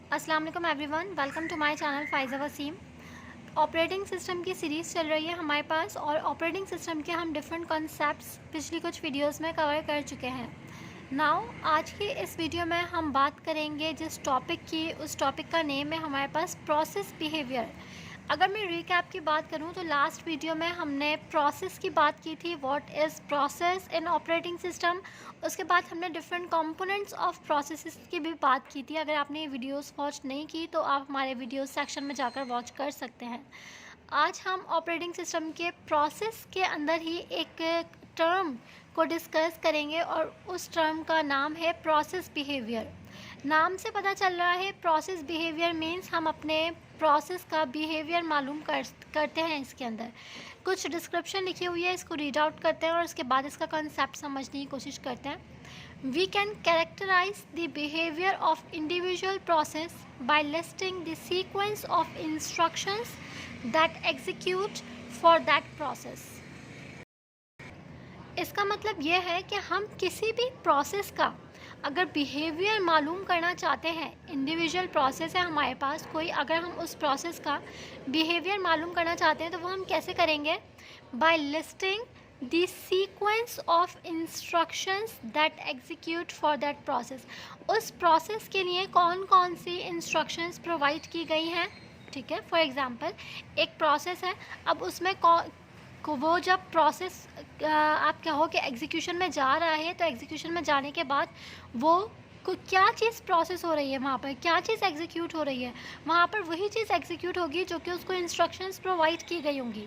अस्सलाम वालेकुम everyone, welcome to my channel Faiza Waseem. Operating system की सीरीज़ चल रही है हमारे पास और ऑपरेटिंग सिस्टम के हम डिफरेंट कॉन्सेप्ट्स पिछली कुछ वीडियोस में कवर कर चुके हैं। नाउ आज की इस वीडियो में हम बात करेंगे जिस टॉपिक की, उस टॉपिक का नेम है हमारे पास प्रोसेस बिहेवियर। अगर मैं रिकैप की बात करूं तो लास्ट वीडियो में हमने प्रोसेस की बात की थी, what is process in operating system. उसके बाद हमने डिफरेंट कंपोनेंट्स ऑफ प्रोसेसेस की भी बात की थी। अगर आपने ये वीडियोस वॉच नहीं की तो आप हमारे वीडियोस सेक्शन में जाकर वॉच कर सकते हैं। आज हम ऑपरेटिंग सिस्टम के प्रोसेस के अंदर ही एक टर्म को डिस्कस करेंगे और उस टर्म का नाम है प्रोसेस बिहेवियर। नाम से पता चल रहा है प्रोसेस बिहेवियर मीन्स हम अपने प्रोसेस का बिहेवियर मालूम करते हैं। इसके अंदर कुछ डिस्क्रिप्शन लिखी हुई है, इसको रीड आउट करते हैं और उसके बाद इसका कंसेप्ट समझने की कोशिश करते हैं। We can characterize the behaviour of individual process by listing the sequence of instructions that execute for that process. इसका मतलब ये है कि हम किसी भी प्रोसेस का अगर बिहेवियर मालूम करना चाहते हैं, इंडिविजुअल प्रोसेस है हमारे पास कोई, अगर हम उस प्रोसेस का बिहेवियर मालूम करना चाहते हैं तो वो हम कैसे करेंगे? By listing the sequence of instructions that execute for that process. उस प्रोसेस के लिए कौन कौन सी इंस्ट्रक्शंस प्रोवाइड की गई हैं, ठीक है। फॉर एग्ज़ाम्पल एक प्रोसेस है, अब उसमें वो जब प्रोसेस आप कहो कि एग्जीक्यूशन में जा रहा है तो एग्जीक्यूशन में जाने के बाद वो क्या चीज़ प्रोसेस हो रही है, वहाँ पर क्या चीज़ एग्जीक्यूट हो रही है, वहाँ पर वही चीज़ एग्जीक्यूट होगी जो कि उसको इंस्ट्रक्शंस प्रोवाइड की गई होंगी।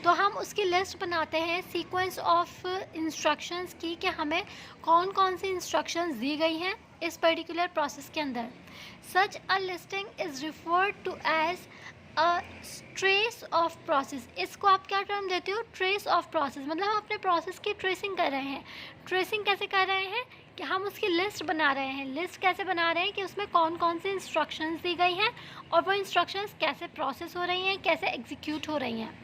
तो हम उसकी लिस्ट बनाते हैं सीक्वेंस ऑफ इंस्ट्रक्शंस की कि हमें कौन कौन सी इंस्ट्रक्शंस दी गई हैं इस पर्टिकुलर प्रोसेस के अंदर। Such a listing is referred to as a trace of process. इसको आप क्या टर्म देते हो? Trace of process. मतलब हम अपने प्रोसेस की ट्रेसिंग कर रहे हैं। ट्रेसिंग कैसे कर रहे हैं कि हम उसकी लिस्ट बना रहे हैं। लिस्ट कैसे बना रहे हैं कि उसमें कौन कौन सी इंस्ट्रक्शंस दी गई हैं और वो इंस्ट्रक्शंस कैसे प्रोसेस हो रही हैं, कैसे एग्जीक्यूट हो रही हैं।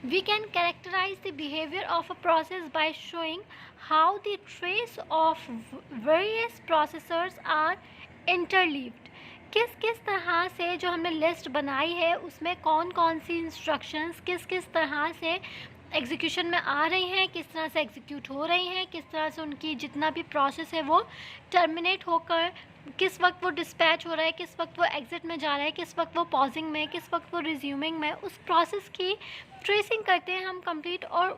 We can characterize the behavior of a process by showing how the trace of various processors are interleaved। किस किस तरह से जो हमने लिस्ट बनाई है उसमें कौन कौन सी इंस्ट्रक्शंस किस किस तरह से एग्जीक्यूशन में आ रही हैं, किस तरह से एग्जीक्यूट हो रही हैं, किस तरह से उनकी जितना भी प्रोसेस है वो टर्मिनेट होकर किस वक्त वो डिस्पैच हो रहा है, किस वक्त वो एग्जिट में जा रहा है, किस वक्त वो पॉजिंग में, किस वक्त वो रिज्यूमिंग में, उस प्रोसेस की ट्रेसिंग करते हैं हम कंप्लीट। और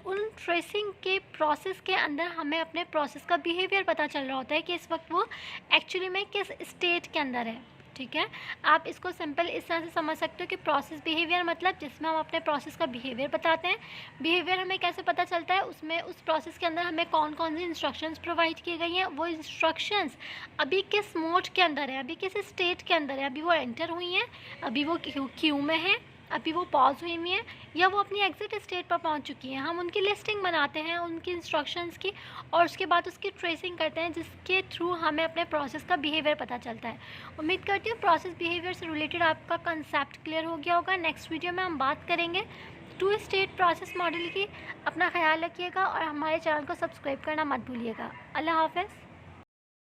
उन ट्रेसिंग के प्रोसेस के अंदर हमें अपने प्रोसेस का बिहेवियर पता चल रहा होता है कि इस वक्त वो एक्चुअली में किस स्टेट के अंदर है, ठीक है। आप इसको सिंपल इस तरह से समझ सकते हो कि प्रोसेस बिहेवियर मतलब जिसमें हम अपने प्रोसेस का बिहेवियर बताते हैं। बिहेवियर हमें कैसे पता चलता है? उसमें उस प्रोसेस के अंदर हमें कौन कौन सी इंस्ट्रक्शंस प्रोवाइड की गई हैं, वो इंस्ट्रक्शंस अभी किस मोड के अंदर है, अभी किस स्टेट के अंदर है, अभी वो एंटर हुई हैं, अभी वो क्यू में है, अभी वो पॉज हुई हुई हैं, या वो अपनी एग्जिट स्टेट पर पहुंच चुकी हैं। हम उनकी लिस्टिंग बनाते हैं उनकी इंस्ट्रक्शंस की और उसके बाद उसकी ट्रेसिंग करते हैं जिसके थ्रू हमें अपने प्रोसेस का बिहेवियर पता चलता है। उम्मीद करती हूँ प्रोसेस बिहेवियर से रिलेटेड आपका कंसेप्ट क्लियर हो गया होगा। नेक्स्ट वीडियो में हम बात करेंगे 2 स्टेट प्रोसेस मॉडल की। अपना ख्याल रखिएगा और हमारे चैनल को सब्सक्राइब करना मत भूलिएगा। अल्लाह हाफ़िज़।